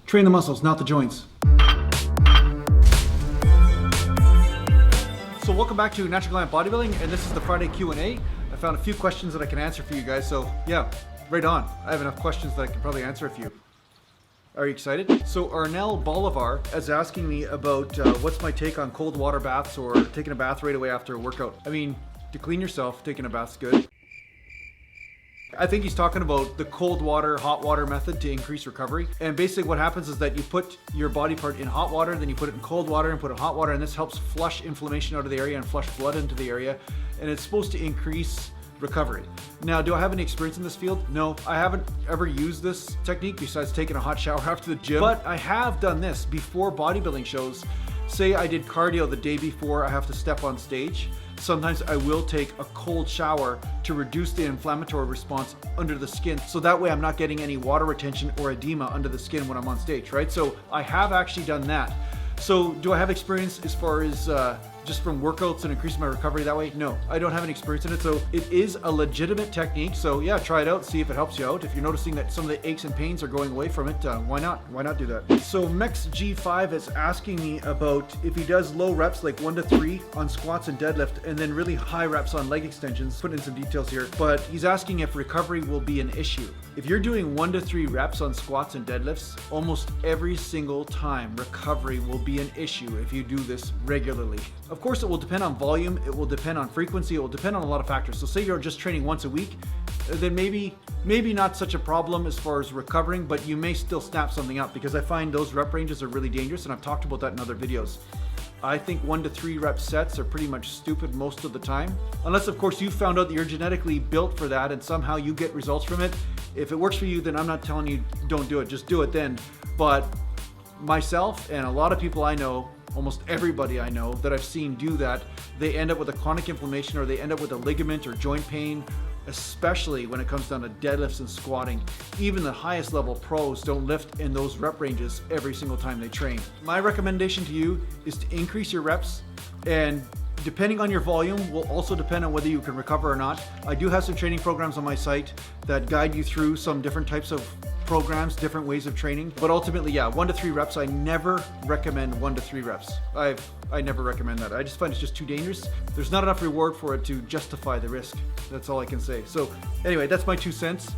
Train the muscles, not the joints. So welcome back to Natural Gallant Bodybuilding, and this is the Friday Q&A. I found a few questions that I can answer for you guys, so yeah, right on. I have enough questions that I can probably answer a few. Are you excited? So Arnell Bolivar is asking me about what's my take on cold water baths or taking a bath right away after a workout. I mean, to clean yourself, taking a bath's good. I think he's talking about the cold water, hot water method to increase recovery. And basically what happens is that you put your body part in hot water, then you put it in cold water and put it in hot water, and this helps flush inflammation out of the area and flush blood into the area. And it's supposed to increase recovery. Now, do I have any experience in this field? No, I haven't ever used this technique besides taking a hot shower after the gym. But I have done this before bodybuilding shows. Say I did cardio the day before I have to step on stage. Sometimes I will take a cold shower to reduce the inflammatory response under the skin. So that way I'm not getting any water retention or edema under the skin when I'm on stage, right? So I have actually done that. So do I have experience as far as just from workouts and increasing my recovery that way? No, I don't have any experience in it. So it is a legitimate technique. So yeah, try it out, see if it helps you out. If you're noticing that some of the aches and pains are going away from it, why not? Why not do that? So Mex G5 is asking me about if he does low reps like 1 to 3 on squats and deadlift, and then really high reps on leg extensions. Put in some details here, but he's asking if recovery will be an issue. If you're doing 1 to 3 reps on squats and deadlifts, almost every single time recovery will be an issue if you do this regularly. Of course, it will depend on volume, it will depend on frequency, it will depend on a lot of factors. So say you're just training once a week, then maybe not such a problem as far as recovering, but you may still snap something up, because I find those rep ranges are really dangerous, and I've talked about that in other videos. I think 1 to 3 rep sets are pretty much stupid most of the time. Unless of course you found out that you're genetically built for that and somehow you get results from it. If it works for you, then I'm not telling you don't do it, just do it then. But myself and a lot of people I know, almost everybody I know that I've seen do that, they end up with a chronic inflammation, or they end up with a ligament or joint pain, especially when it comes down to deadlifts and squatting. Even the highest level pros don't lift in those rep ranges every single time they train. My recommendation to you is to increase your reps, and depending on your volume will also depend on whether you can recover or not. I do have some training programs on my site that guide you through some different types of programs, different ways of training. But ultimately, yeah, 1 to 3 reps. I never recommend 1 to 3 reps. I never recommend that. I just find it's just too dangerous. There's not enough reward for it to justify the risk. That's all I can say. So anyway, that's my 2 cents.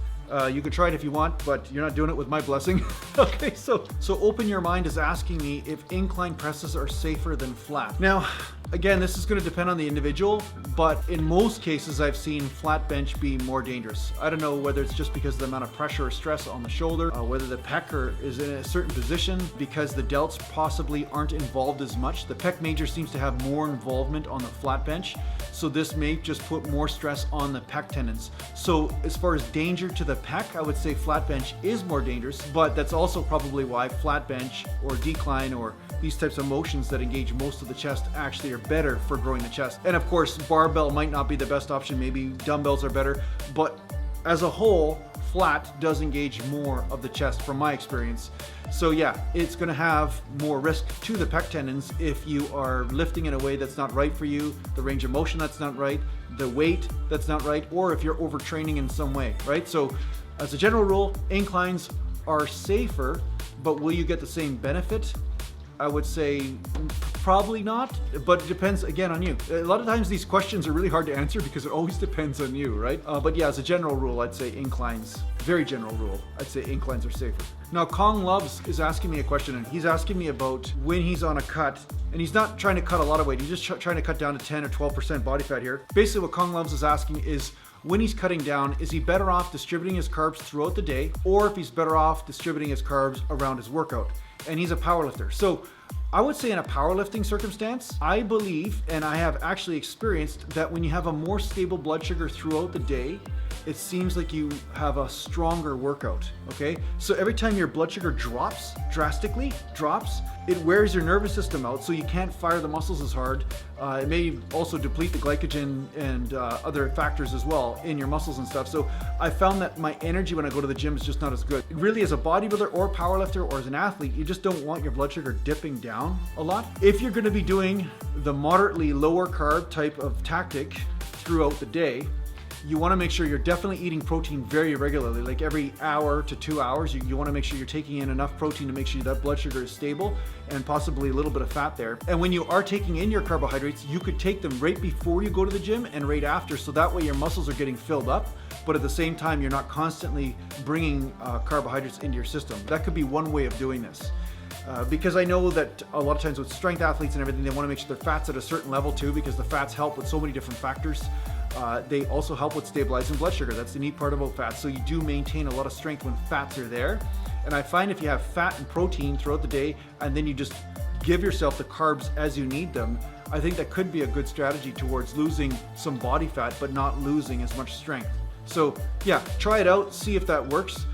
You can try it if you want, but you're not doing it with my blessing. Okay, so Open Your Mind is asking me if incline presses are safer than flat. Now, again, this is going to depend on the individual, but in most cases I've seen flat bench be more dangerous. I don't know whether it's just because of the amount of pressure or stress on the shoulder, whether the pec is in a certain position because the delts possibly aren't involved as much. The pec major seems to have more involvement on the flat bench, so this may just put more stress on the pec tendons. So as far as danger to the pec, I would say flat bench is more dangerous, but that's also probably why flat bench or decline or these types of motions that engage most of the chest actually are better for growing the chest. And of course, barbell might not be the best option, maybe dumbbells are better, but as a whole, flat does engage more of the chest from my experience. So yeah, it's gonna have more risk to the pec tendons if you are lifting in a way that's not right for you, the range of motion that's not right, the weight that's not right, or if you're overtraining in some way, right? So as a general rule, inclines are safer, but will you get the same benefit? I would say probably not, but it depends again on you. A lot of times these questions are really hard to answer because it always depends on you, right? But yeah, as a general rule, I'd say inclines, very general rule, I'd say inclines are safer. Now, Kong Loves is asking me a question, and he's asking me about when he's on a cut, and he's not trying to cut a lot of weight, he's just trying to cut down to 10 or 12% body fat here. Basically what Kong Loves is asking is, when he's cutting down, is he better off distributing his carbs throughout the day, or if he's better off distributing his carbs around his workout? And he's a powerlifter. So I would say in a powerlifting circumstance, I believe, and I have actually experienced, that when you have a more stable blood sugar throughout the day, it seems like you have a stronger workout, okay? So every time your blood sugar drops, drastically drops, it wears your nervous system out, so you can't fire the muscles as hard. It may also deplete the glycogen and other factors as well in your muscles and stuff. So I found that my energy when I go to the gym is just not as good. Really, as a bodybuilder or powerlifter or as an athlete, you just don't want your blood sugar dipping down a lot. If you're gonna be doing the moderately lower carb type of tactic throughout the day, you want to make sure you're definitely eating protein very regularly, like every hour to 2 hours. You want to make sure you're taking in enough protein to make sure that blood sugar is stable and possibly a little bit of fat there. And when you are taking in your carbohydrates, you could take them right before you go to the gym and right after, so that way your muscles are getting filled up, but at the same time, you're not constantly bringing carbohydrates into your system. That could be one way of doing this. Because I know that a lot of times with strength athletes and everything, they want to make sure their fat's at a certain level too, because the fats help with so many different factors. They also help with stabilizing blood sugar. That's the neat part about fats. So you do maintain a lot of strength when fats are there. And I find if you have fat and protein throughout the day, and then you just give yourself the carbs as you need them, I think that could be a good strategy towards losing some body fat, but not losing as much strength. So yeah, try it out, see if that works.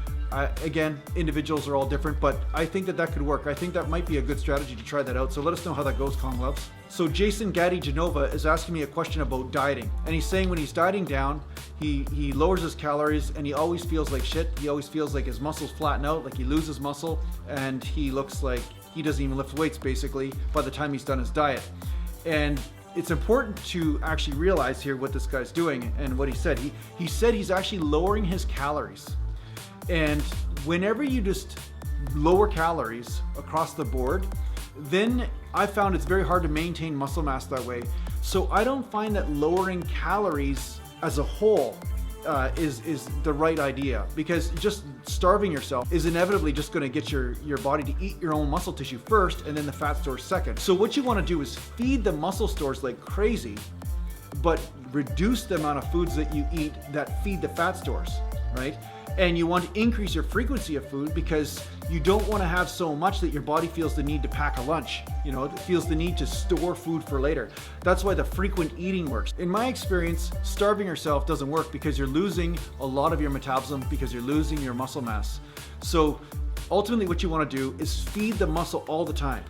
Again, individuals are all different, but I think that that could work. I think that might be a good strategy to try that out. So let us know how that goes, Kong Loves. So Jason Gaddy Genova is asking me a question about dieting. And he's saying when he's dieting down, he lowers his calories and he always feels like shit. He always feels like his muscles flatten out, like he loses muscle, and he looks like he doesn't even lift weights basically by the time he's done his diet. And it's important to actually realize here what this guy's doing and what he said. He said he's actually lowering his calories. And whenever you just lower calories across the board, then I found it's very hard to maintain muscle mass that way. So I don't find that lowering calories as a whole is the right idea, because just starving yourself is inevitably just going to get your body to eat your own muscle tissue first and then the fat stores second. So what you want to do is feed the muscle stores like crazy, but reduce the amount of foods that you eat that feed the fat stores, right? And you want to increase your frequency of food because you don't want to have so much that your body feels the need to pack a lunch. You know, it feels the need to store food for later. That's why the frequent eating works. In my experience, starving yourself doesn't work because you're losing a lot of your metabolism, because you're losing your muscle mass. So ultimately what you want to do is feed the muscle all the time.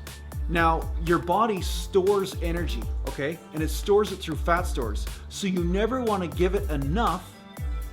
Now, your body stores energy, okay? And it stores it through fat stores. So you never want to give it enough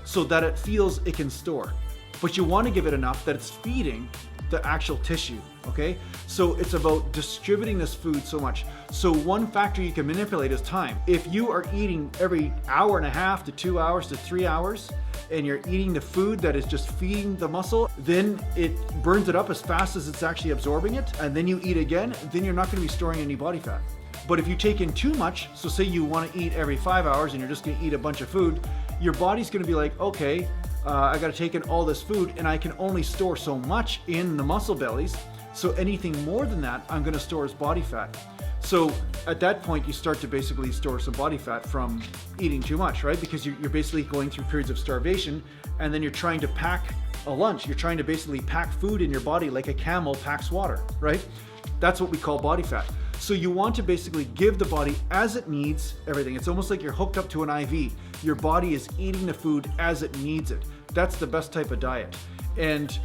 so that it feels it can store. But you want to give it enough that it's feeding the actual tissue, okay? So it's about distributing this food so much. So one factor you can manipulate is time. If you are eating every hour and a half to 2 hours to 3 hours, and you're eating the food that is just feeding the muscle, then it burns it up as fast as it's actually absorbing it, and then you eat again, then you're not going to be storing any body fat. But if you take in too much, so say you want to eat every 5 hours and you're just going to eat a bunch of food, your body's going to be like, okay, I got to take in all this food and I can only store so much in the muscle bellies. So anything more than that, I'm going to store as body fat. So at that point, you start to basically store some body fat from eating too much, right? Because you're basically going through periods of starvation, and then you're trying to pack a lunch. You're trying to basically pack food in your body like a camel packs water, right? That's what we call body fat. So you want to basically give the body as it needs everything. It's almost like you're hooked up to an IV. Your body is eating the food as it needs it. That's the best type of diet. And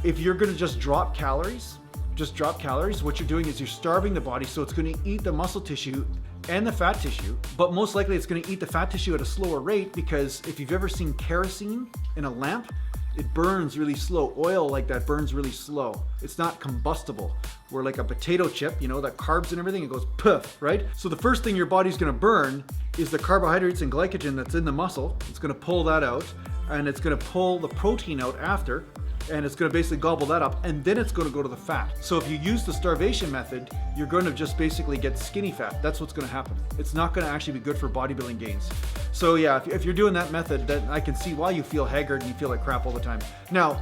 if you're going to just drop calories, what you're doing is you're starving the body, so it's going to eat the muscle tissue and the fat tissue, but most likely it's going to eat the fat tissue at a slower rate, because if you've ever seen kerosene in a lamp, it burns really slow. Oil like that burns really slow. It's not combustible. Where like a potato chip, you know, that carbs and everything, it goes poof, right? So the first thing your body's gonna burn is the carbohydrates and glycogen that's in the muscle. It's gonna pull that out, and it's gonna pull the protein out after, and it's gonna basically gobble that up, and then it's gonna go to the fat. So if you use the starvation method, you're gonna just basically get skinny fat. That's what's gonna happen. It's not gonna actually be good for bodybuilding gains. So yeah, if you're doing that method, then I can see why you feel haggard and you feel like crap all the time. Now,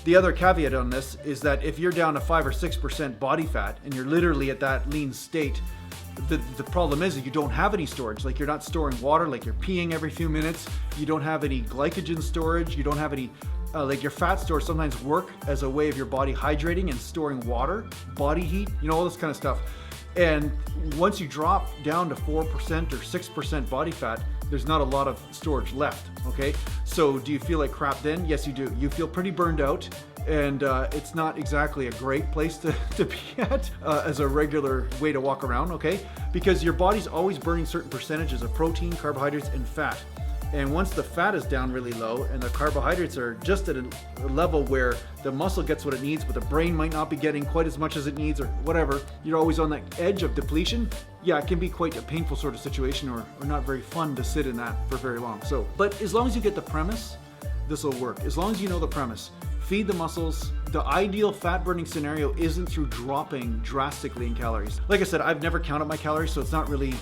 the other caveat on this is that if you're down to 5 or 6% body fat and you're literally at that lean state, the problem is that you don't have any storage. Like, you're not storing water, like you're peeing every few minutes. You don't have any glycogen storage. You don't have any, like your fat stores sometimes work as a way of your body hydrating and storing water, body heat, you know, all this kind of stuff. And once you drop down to 4% or 6% body fat, there's not a lot of storage left, okay? So do you feel like crap then? Yes, you do. You feel pretty burned out, and it's not exactly a great place to be at as a regular way to walk around, okay? Because your body's always burning certain percentages of protein, carbohydrates, and fat. And once the fat is down really low and the carbohydrates are just at a level where the muscle gets what it needs, but the brain might not be getting quite as much as it needs or whatever, you're always on that edge of depletion. Yeah, it can be quite a painful sort of situation or not very fun to sit in that for very long. So, but as long as you get the premise, this will work. As long as you know the premise, feed the muscles. The ideal fat burning scenario isn't through dropping drastically in calories. Like I said, I've never counted my calories, so it's not really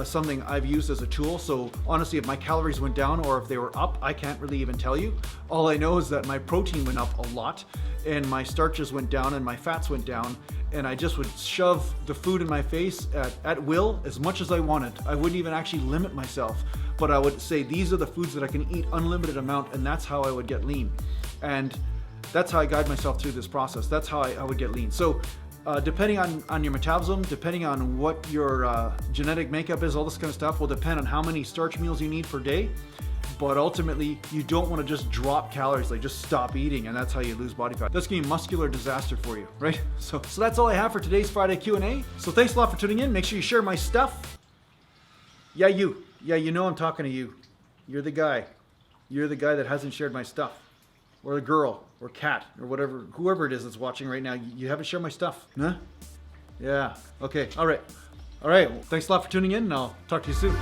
something I've used as a tool. So honestly, if my calories went down or if they were up, I can't really even tell you. All I know is that my protein went up a lot and my starches went down and my fats went down, and I just would shove the food in my face at will as much as I wanted. I wouldn't even actually limit myself, but I would say these are the foods that I can eat unlimited amount, and that's how I would get lean. And that's how I guide myself through this process. That's how I would get lean. So depending on your metabolism, depending on what your genetic makeup is, all this kind of stuff will depend on how many starch meals you need per day. But ultimately, you don't want to just drop calories, like just stop eating, and that's how you lose body fat. That's going to be a muscular disaster for you, right? So that's all I have for today's Friday Q&A. So thanks a lot for tuning in. Make sure you share my stuff. Yeah, you know I'm talking to you. You're the guy. You're the guy that hasn't shared my stuff. Or the girl, or cat, or whatever, whoever it is that's watching right now. You haven't shared my stuff, huh? Yeah, okay, all right. All right, well, thanks a lot for tuning in, and I'll talk to you soon.